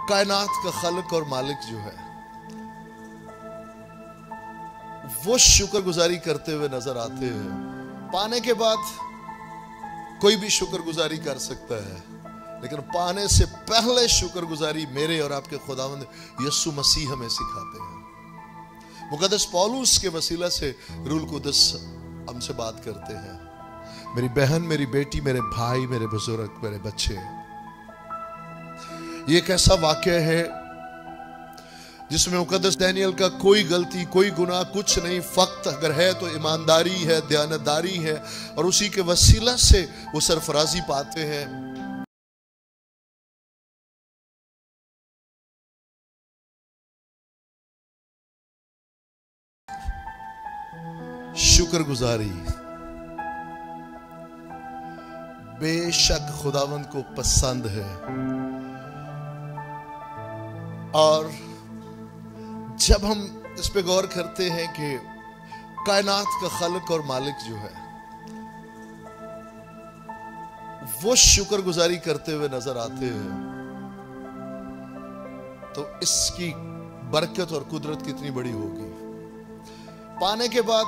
कायनात का खालिक और मालिक जो है वो शुक्रगुजारी करते हुए नजर आते हैं। पाने के बाद कोई भी शुक्रगुजारी कर सकता है, लेकिन पाने से पहले शुक्रगुजारी मेरे और आपके खुदावंद यीशु मसीह हमें सिखाते हैं। मुकद्दस पौलुस के वसीला से रूल कुदस हमसे बात करते हैं। मेरी बहन, मेरी बेटी, मेरे भाई, मेरे बुजुर्ग, मेरे बच्चे, ये एक ऐसा वाक्य है जिसमें मुकद्दस डैनियल का कोई गलती, कोई गुनाह कुछ नहीं, फक्त अगर है तो ईमानदारी है, दयानतदारी है, और उसी के वसीला से वो सरफराजी पाते हैं। शुक्रगुजारी बेशक खुदावंद को पसंद है, और जब हम इस पे गौर करते हैं कि कायनात का खालिक और मालिक जो है वो शुक्रगुजारी करते हुए नजर आते हैं, तो इसकी बरकत और कुदरत कितनी बड़ी होगी। पाने के बाद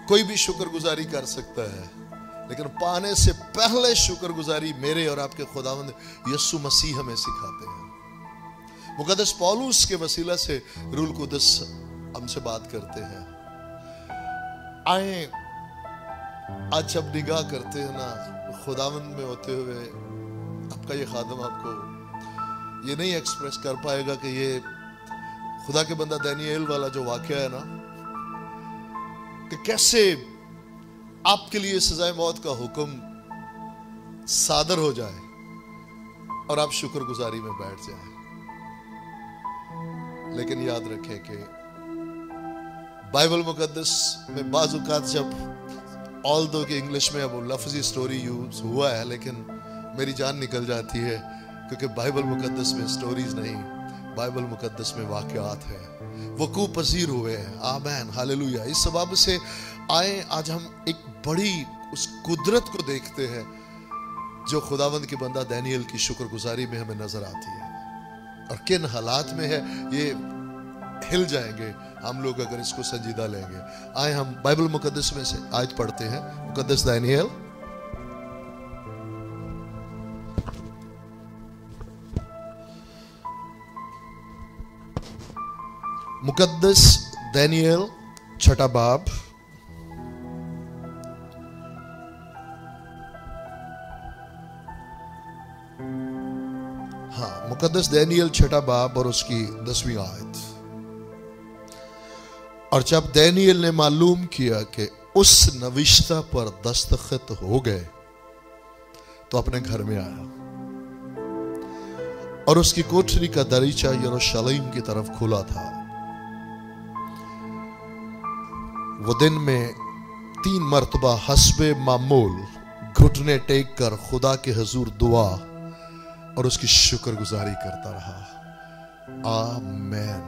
कोई भी शुक्रगुजारी कर सकता है, लेकिन पाने से पहले शुक्रगुजारी मेरे और आपके खुदावंद यीशु मसीह हमें सिखाते हैं। मुकद्दस पौलुस के वसीला से रूल कुदस हमसे बात करते हैं। आए आज जब निगाह करते हैं ना खुदावंद में होते हुए, आपका ये खादम आपको ये नहीं एक्सप्रेस कर पाएगा कि ये खुदा के बंदा दानिएल वाला जो वाकया है ना, कि कैसे आपके लिए सजाए मौत का हुक्म सादर हो जाए और आप शुक्रगुजारी में बैठ जाए। लेकिन याद रखें कि बाइबल मुकद्दस में बाज़ औक़ात जब ऑल दो कि इंग्लिश में अब लफ्ज़ी स्टोरी यूज हुआ है, लेकिन मेरी जान निकल जाती है, क्योंकि बाइबल मुकद्दस में स्टोरीज नहीं, बाइबल मुकद्दस में वाक़यात है, वक़ू पज़ीर हुए हैं। आमीन, हालेलुया। इस सबब से आए आज हम एक बड़ी उस कुदरत को देखते हैं जो खुदावंद के बंदा दानिएल की शुक्रगुजारी में हमें नजर आती है, और किन हालात में है ये हिल जाएंगे हम लोग अगर इसको संजीदा लेंगे। आए हम बाइबल मुकद्दस में से आयत पढ़ते हैं। मुकद्दस दानिएल मुकद्दस दानिएल छठा बाब मुकद्दस दानिएल छठा बाब और उसकी 10वीं आयत। और जब दानिएल ने मालूम किया कि उस नविश्ता पर दस्तखत हो गए तो अपने घर में आया, और उसकी कोठरी का दरीचा यरूशलेम की तरफ खुला था। वो दिन में 3 मर्तबा हस्बे मामूल घुटने टेक कर खुदा के हुजूर दुआ और उसकी शुक्रगुजारी करता रहा। आमीन।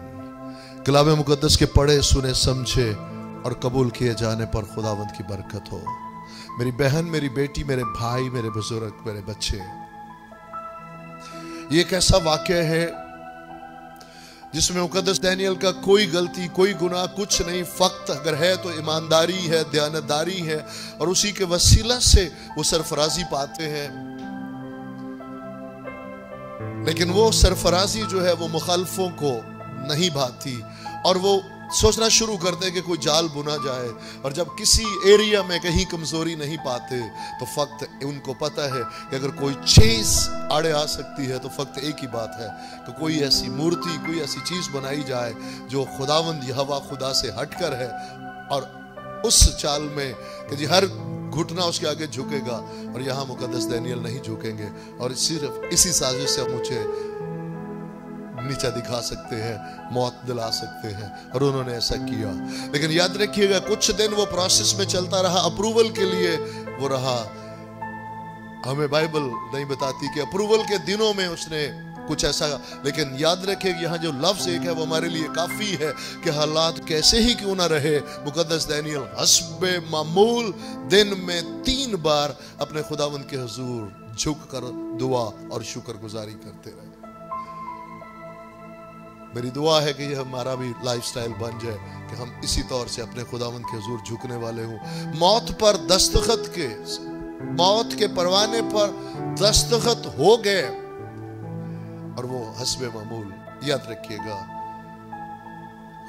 कलाम मुकद्दस के पढ़े, सुने, समझे और कबूल किए जाने पर खुदावंद की बरकत हो। मेरी बहन, मेरी बेटी, मेरे भाई, मेरे बुजुर्ग, मेरे बच्चे, ये एक ऐसा वाक्य है जिसमें मुकद्दस दानिएल का कोई गलती, कोई गुनाह कुछ नहीं, फक्त अगर है तो ईमानदारी है, दयानतदारी है, और उसी के वसीला से वो सरफराजी पाते हैं। लेकिन वो सरफराजी जो है वो मुखालफों को नहीं भाती, और वो सोचना शुरू करते हैं कि कोई जाल बुना जाए, और जब किसी एरिया में कहीं कमजोरी नहीं पाते तो फक्त उनको पता है कि अगर कोई चीज आड़े आ सकती है तो फक्त एक ही बात है कि कोई ऐसी मूर्ति, कोई ऐसी चीज बनाई जाए जो खुदावंद यहोवा खुदा से हटकर है, और उस चाल में कि जी हर घुटना उसके आगे झुकेगा, और यहां मुकद्दस दानिएल नहीं झुकेंगे, और सिर्फ इसी साजिश से हम मुझे नीचा दिखा सकते हैं, मौत दिला सकते हैं, और उन्होंने ऐसा किया। लेकिन याद रखिएगा कुछ दिन वो प्रोसेस में चलता रहा, अप्रूवल के लिए वो रहा। हमें बाइबल नहीं बताती कि अप्रूवल के दिनों में उसने कुछ ऐसा, लेकिन याद रखें यहाँ जो लफ्ज एक है वो हमारे लिए काफी है कि हालात कैसे ही क्यों ना रहे, मुकद्दस दानिएल हस्बे मामूल दिन में 3 बार अपने खुदावंद के हुजूर झुक कर दुआ और शुक्रगुजारी करते रहे। मेरी दुआ है कि यह हमारा भी लाइफस्टाइल बन जाए कि हम इसी तौर से अपने खुदावंद के हुजूर झुकने वाले हों। मौत के परवाने पर दस्तखत हो गए और वो हस्बे मामूल। याद रखिएगा,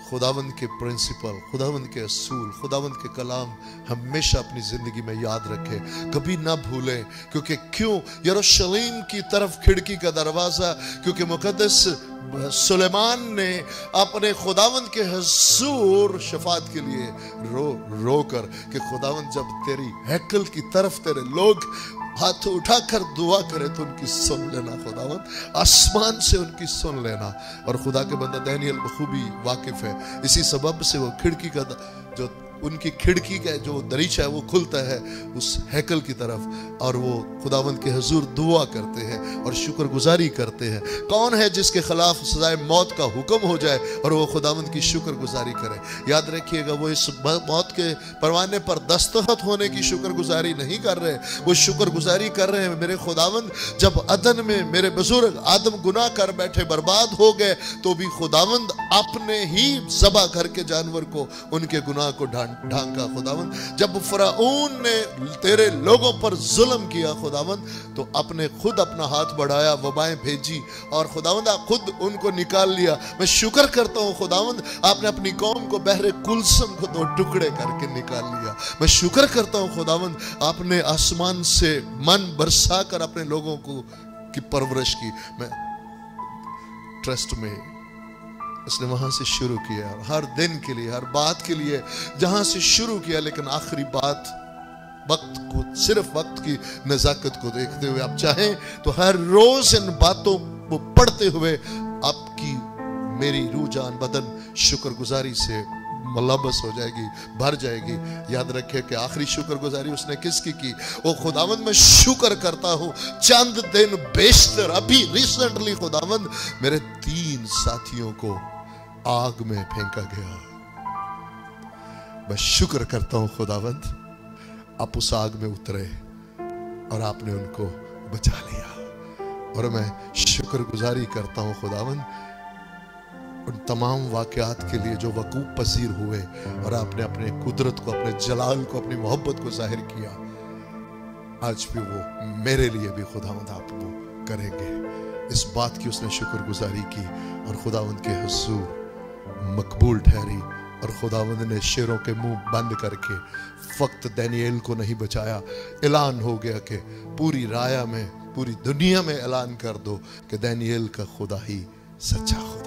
खुदावंद के प्रिंसिपल, खुदावंद के असूल, खुदावंद के कलाम हमेशा अपनी जिंदगी में याद रखें, कभी ना भूलें। क्योंकि क्यों यरूशलेम की तरफ खिड़की का दरवाजा, क्योंकि मुकद्दस सुलेमान ने अपने खुदावंद के हुजूर शफात के लिए रो कर कि खुदावंद जब तेरी हैकल की तरफ तेरे लोग हाथ उठाकर दुआ करे तो उनकी सुन लेना खुदावंद, आसमान से उनकी सुन लेना। और खुदा के बंदा दानियल बखूबी वाकिफ है, इसी सबब से वो खिड़की का जो उनकी खिड़की का जो दरीचा है वो खुलता है उस हैकल की तरफ और वो खुदावंद के हुजूर दुआ करते हैं और शुक्रगुजारी करते हैं। कौन है जिसके खिलाफ सजाए मौत का हुक्म हो जाए और वो खुदावंद की शुक्रगुजारी करे? याद रखिएगा, वो इस मौत के परवाने पर दस्तखत होने की शुक्रगुजारी नहीं कर रहे, वो शुक्रगुजारी कर रहे हैं मेरे खुदावंद जब अदन में मेरे बुजुर्ग आदम गुनाह कर बैठे बर्बाद हो गए तो भी खुदावंद अपने ही ज़बह करके जानवर को उनके गुनाह को ढांका। खुदावंद जब फराऊन ने तेरे लोगों पर जुल्म किया खुदावंद तो अपने खुद अपना हाथ बढ़ाया, वबाएं भेजी और खुदावंद आप खुद उनको निकाल लिया। मैं शुक्र करता हूं खुदावंद आपने अपनी कौम को बहरे कुलसम को 2 टुकड़े करके निकाल लिया। मैं शुक्र करता हूं खुदावंद आपने आसमान से मन बरसा कर अपने लोगों को की परवरिश की। मैं ट्रस्ट में उसने वहां से शुरू किया, हर दिन के लिए, हर बात के लिए जहां से शुरू किया, लेकिन आखिरी बात वक्त को, सिर्फ वक्त की नजाकत को देखते हुए आप चाहें तो हर रोज इन बातों को पढ़ते हुए आपकी मेरी रूह जान बदन शुक्रगुजारी से मुलव्वस हो जाएगी, भर जाएगी। याद रखे कि आखिरी शुक्रगुजारी उसने किसकी की? ओ खुदावंद मैं शुक्र करता हूं चंद दिन बेशतर अभी रिसेंटली खुदावंद मेरे 3 साथियों को आग में फेंका गया। मैं शुक्र करता हूं खुदावंद आप उस आग में उतरे और आपने उनको बचा लिया। और मैं शुक्रगुजारी करता हूं खुदावंद उन तमाम वाकयात के लिए जो वकूफ पसीर हुए और आपने अपने कुदरत को, अपने जलाल को, अपनी मोहब्बत को जाहिर किया। आज भी वो मेरे लिए भी खुदावंद आप वो करेंगे, इस बात की उसने शुक्रगुजारी की और खुदावंद के हुजूर मकबूल ठहरी। और खुदावंद ने शेरों के मुंह बंद करके फक्त दानियेल को नहीं बचाया, ऐलान हो गया कि पूरी राया में, पूरी दुनिया में ऐलान कर दो कि दानियेल का खुदा ही सच्चा खुदा।